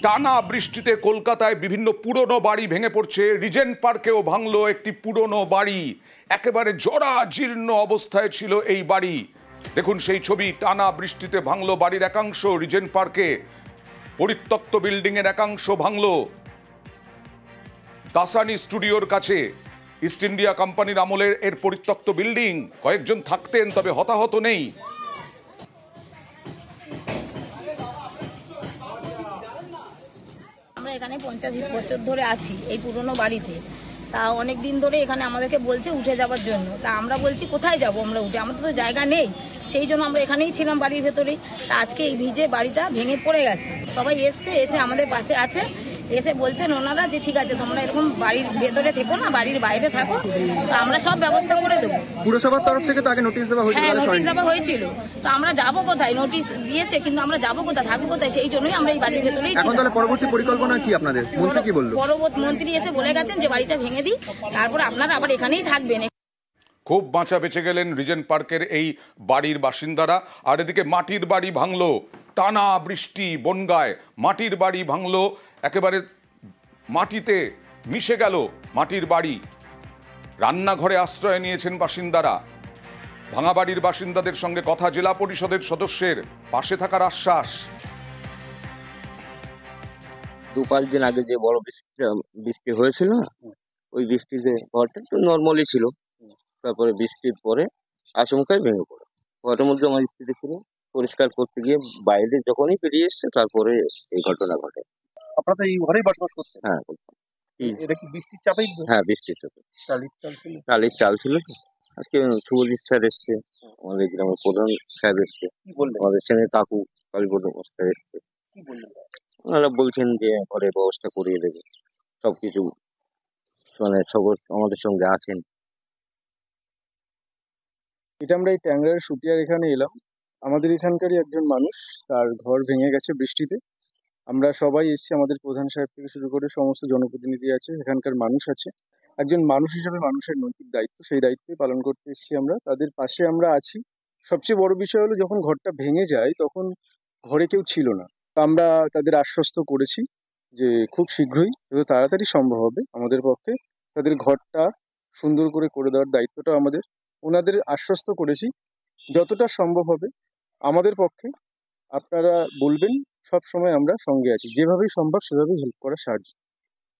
টানা বৃষ্টিতে কলকাতায় বিভিন্ন পুরনো বাড়ি ভেঙে পড়ছে। রিজেন্ট পার্কেও ভাঙলো একটি পুরনো বাড়ি। একেবারে জরাজীর্ণ অবস্থায় ছিল এই বাড়ি। দেখুন সেই ছবি, টানা বৃষ্টিতে ভাঙলো বাড়ির একাংশ। রিজেন্ট পার্কে পরিত্যক্ত বিল্ডিং এর একাংশ ভাঙলো। দাসানি স্টুডিওর কাছে ইস্ট ইন্ডিয়া কোম্পানির আমলের এর পরিত্যক্ত বিল্ডিং। কয়েকজন থাকতেন, তবে হতাহত নেই। আমরা এখানে 50 বছর ধরে আছি এই পুরনো বাড়িতে। তা অনেক দিন ধরে এখানে আমাদেরকে বলছে উঠে যাওয়ার জন্য। তা আমরা বলছি কোথায় যাব আমরা উঠে, আমাদের তো জায়গা নেই। সেই জন্য আমরা এখানেই ছিলাম বাড়ির ভেতরেই। তা আজকে এই ভিজে বাড়িটা ভেঙে পড়ে গেছে। সবাই এসে আমাদের পাশে আছে, এসে বলছেন ওনারা যে ঠিক আছে তোমরা এরকম বাড়ির ভেতরে থেকো না, বাড়ির বাইরে থাকো, তো আমরা সব ব্যবস্থা করে দেবো। পুরসভার তরফ থেকে তো আগে নোটিশ দেওয়া হয়েছিল। হ্যাঁ, নোটিশ দেওয়া হয়েছিল। তো আমরা যাবো কোথায়? নোটিশ দিয়েছে কিন্তু আমরা যাবো কোথায়, থাকবো কোথায়? সেই জন্যই আমরা এই বাড়ির ভেতরেই ছিলাম। এখন তাহলে পরবর্তী পরিকল্পনা কি আপনাদের? মন্ত্রী কি বললো? মন্ত্রী এসে বলে গেছেন যে বাড়িটা ভেঙে দিই, তারপর আপনারা আবার এখানেই থাকবেন। খুব বাঁচা বেঁচে গেলেন রিজেন্ট পার্কের এই বাড়ির বাসিন্দারা। আর এদিকে মাটির বাড়ি ভাঙলো, টানা বৃষ্টি বনগায় মাটির বাড়ি ভাঙলো, একেবারে মাটিতে মিশে গেল মাটির বাড়ি। রান্নাঘরে আশ্রয় নিয়েছেন বাসিন্দারা। ভাঙা বাড়ির বাসিন্দাদের সঙ্গে কথা জেলা পরিষদের সদস্যের, পাশে থাকার আশ্বাস। 2-5 দিন আগে যে বড় বৃষ্টি হয়েছিল না, ওই বৃষ্টিতে ঘরটা একটু নর্মালি ছিল। তারপরে বৃষ্টির পরে আচমকাই ভেঙে পড়ে। ঘরের মধ্যে আমার স্ত্রী ছিল, পরিষ্কার করতে গিয়ে বাইরে যখনই বেরিয়ে এসছে তারপরে এই ঘটনা ঘটে। আপনারা এই ঘরেই বসবাস করছেন? হ্যাঁ। এটা কি বৃষ্টির চাপেই? হ্যাঁ, বৃষ্টির সাথে টালির চাল ছিল। আজকে শুভজিৎ স্যার এসছে, আমাদের গ্রামের প্রধান সাহেব এসছে, আমাদের ছেলে কাকু কালীপদ স্যার এসছে। ওনারা বলছেন যে ঘরের ব্যবস্থা করিয়ে দেবে, সবকিছু মানে সব আমাদের সঙ্গে আছেন। এটা আমরা এই ট্যাংরার শুটিয়ার এখানে এলাম। আমাদের এখানকারই একজন মানুষ, তার ঘর ভেঙে গেছে বৃষ্টিতে। আমরা সবাই এসেছি, আমাদের প্রধান সাহেব থেকে শুরু করে সমস্ত জনপ্রতিনিধি আছে, এখানকার মানুষ আছে। একজন মানুষ হিসেবে মানুষের নৈতিক দায়িত্ব, সেই দায়িত্বই পালন করতে এসেছি আমরা। তাদের পাশে আমরা আছি। সবচেয়ে বড় বিষয় হলো যখন ঘরটা ভেঙে যায় তখন ঘরে কেউ ছিল না। তা আমরা তাদের আশ্বস্ত করেছি যে খুব শীঘ্রই, যত তাড়াতাড়ি সম্ভব হবে আমাদের পক্ষে তাদের ঘরটা সুন্দর করে দেওয়ার দায়িত্বটা আমাদের। ওনাদের আশ্বস্ত করেছি যতটা সম্ভব হবে আমাদের পক্ষে আপনারা বলবেন, সব সময় আমরা সঙ্গে আছি, যেভাবেই সম্ভব সেভাবেই হেল্প করার সাহায্য।